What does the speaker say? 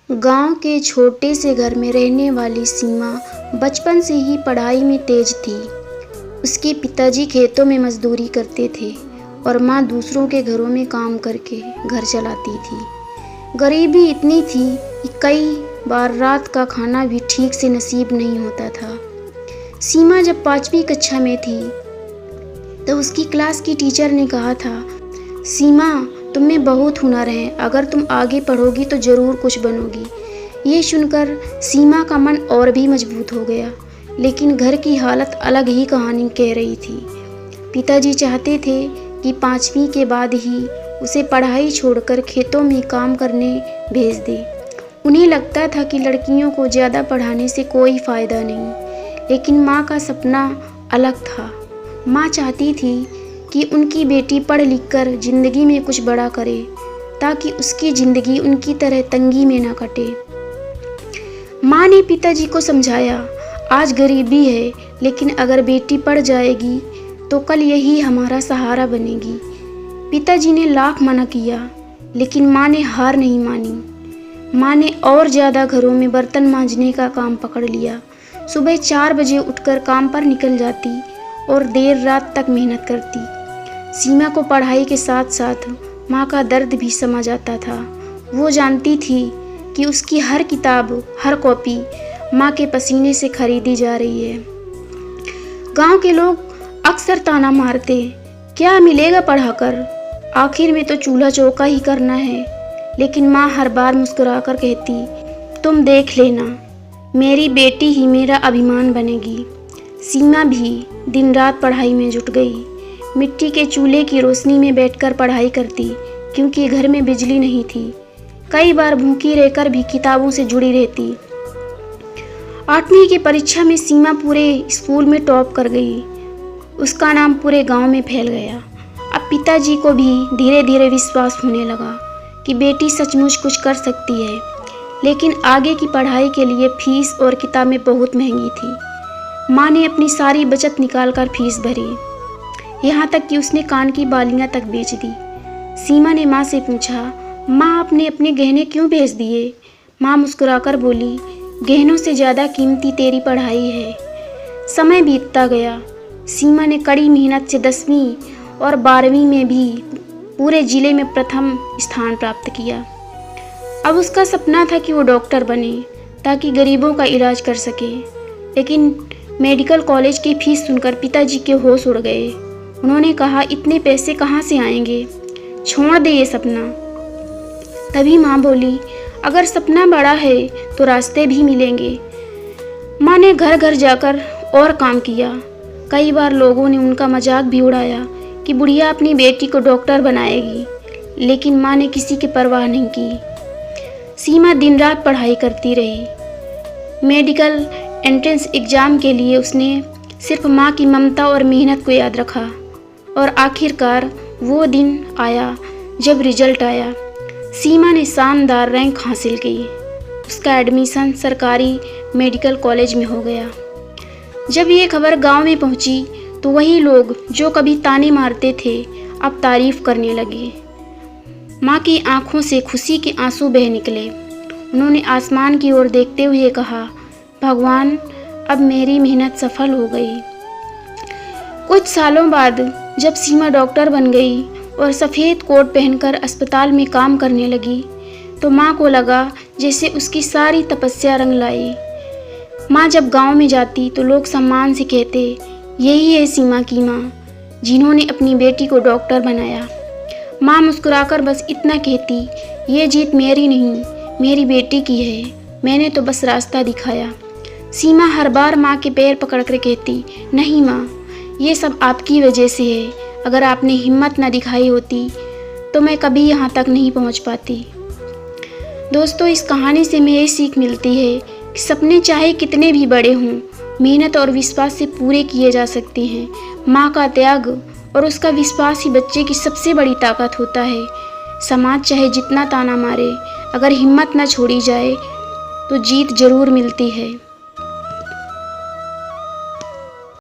गांव के छोटे से घर में रहने वाली सीमा बचपन से ही पढ़ाई में तेज थी। उसके पिताजी खेतों में मजदूरी करते थे और माँ दूसरों के घरों में काम करके घर चलाती थी। गरीबी इतनी थी कि कई बार रात का खाना भी ठीक से नसीब नहीं होता था। सीमा जब 5वीं कक्षा में थी तो उसकी क्लास की टीचर ने कहा था, सीमा तुम में बहुत हुनर है, अगर तुम आगे पढ़ोगी तो ज़रूर कुछ बनोगी। ये सुनकर सीमा का मन और भी मजबूत हो गया, लेकिन घर की हालत अलग ही कहानी कह रही थी। पिताजी चाहते थे कि 5वीं के बाद ही उसे पढ़ाई छोड़कर खेतों में काम करने भेज दे। उन्हें लगता था कि लड़कियों को ज़्यादा पढ़ाने से कोई फ़ायदा नहीं, लेकिन माँ का सपना अलग था। माँ चाहती थी कि उनकी बेटी पढ़ लिख कर ज़िंदगी में कुछ बड़ा करे, ताकि उसकी ज़िंदगी उनकी तरह तंगी में न कटे। माँ ने पिताजी को समझाया, आज गरीबी है, लेकिन अगर बेटी पढ़ जाएगी तो कल यही हमारा सहारा बनेगी। पिताजी ने लाख मना किया, लेकिन माँ ने हार नहीं मानी। माँ ने और ज़्यादा घरों में बर्तन मांजने का काम पकड़ लिया। सुबह 4 बजे उठकर काम पर निकल जाती और देर रात तक मेहनत करती। सीमा को पढ़ाई के साथ साथ माँ का दर्द भी समझ आता था। वो जानती थी कि उसकी हर किताब, हर कॉपी माँ के पसीने से खरीदी जा रही है। गांव के लोग अक्सर ताना मारते, क्या मिलेगा पढ़ाकर, आखिर में तो चूल्हा चौका ही करना है। लेकिन माँ हर बार मुस्कुराकर कहती, तुम देख लेना, मेरी बेटी ही मेरा अभिमान बनेगी। सीमा भी दिन रात पढ़ाई में जुट गई। मिट्टी के चूल्हे की रोशनी में बैठकर पढ़ाई करती, क्योंकि घर में बिजली नहीं थी। कई बार भूखी रहकर भी किताबों से जुड़ी रहती। 8वीं की परीक्षा में सीमा पूरे स्कूल में टॉप कर गई। उसका नाम पूरे गांव में फैल गया। अब पिताजी को भी धीरे धीरे विश्वास होने लगा कि बेटी सचमुच कुछ कर सकती है। लेकिन आगे की पढ़ाई के लिए फीस और किताबें बहुत महंगी थी। माँ ने अपनी सारी बचत निकालकर फीस भरी, यहाँ तक कि उसने कान की बालियाँ तक बेच दी। सीमा ने माँ से पूछा, माँ आपने अपने गहने क्यों बेच दिए? माँ मुस्कुराकर बोली, गहनों से ज़्यादा कीमती तेरी पढ़ाई है। समय बीतता गया। सीमा ने कड़ी मेहनत से 10वीं और 12वीं में भी पूरे ज़िले में प्रथम स्थान प्राप्त किया। अब उसका सपना था कि वो डॉक्टर बने, ताकि गरीबों का इलाज कर सके। लेकिन मेडिकल कॉलेज की फीस सुनकर पिताजी के होश उड़ गए। उन्होंने कहा, इतने पैसे कहाँ से आएंगे, छोड़ दे ये सपना। तभी माँ बोली, अगर सपना बड़ा है तो रास्ते भी मिलेंगे। माँ ने घर घर जाकर और काम किया। कई बार लोगों ने उनका मजाक भी उड़ाया कि बुढ़िया अपनी बेटी को डॉक्टर बनाएगी, लेकिन माँ ने किसी की परवाह नहीं की। सीमा दिन रात पढ़ाई करती रही। मेडिकल एंट्रेंस एग्ज़ाम के लिए उसने सिर्फ माँ की ममता और मेहनत को याद रखा, और आखिरकार वो दिन आया जब रिजल्ट आया। सीमा ने शानदार रैंक हासिल की। उसका एडमिशन सरकारी मेडिकल कॉलेज में हो गया। जब ये खबर गांव में पहुंची तो वही लोग जो कभी ताने मारते थे अब तारीफ करने लगे। माँ की आंखों से खुशी के आंसू बह निकले। उन्होंने आसमान की ओर देखते हुए कहा, भगवान, अब मेरी मेहनत सफल हो गई। कुछ सालों बाद जब सीमा डॉक्टर बन गई और सफ़ेद कोट पहनकर अस्पताल में काम करने लगी, तो माँ को लगा जैसे उसकी सारी तपस्या रंग लाई। माँ जब गांव में जाती तो लोग सम्मान से कहते, यही है सीमा की माँ, जिन्होंने अपनी बेटी को डॉक्टर बनाया। माँ मुस्कुराकर बस इतना कहती, ये जीत मेरी नहीं, मेरी बेटी की है, मैंने तो बस रास्ता दिखाया। सीमा हर बार माँ के पैर पकड़कर कहती, नहीं माँ, ये सब आपकी वजह से है। अगर आपने हिम्मत न दिखाई होती तो मैं कभी यहाँ तक नहीं पहुँच पाती। दोस्तों, इस कहानी से हमें ये सीख मिलती है कि सपने चाहे कितने भी बड़े हों, मेहनत और विश्वास से पूरे किए जा सकते हैं। माँ का त्याग और उसका विश्वास ही बच्चे की सबसे बड़ी ताकत होता है। समाज चाहे जितना ताना मारे, अगर हिम्मत न छोड़ी जाए तो जीत जरूर मिलती है।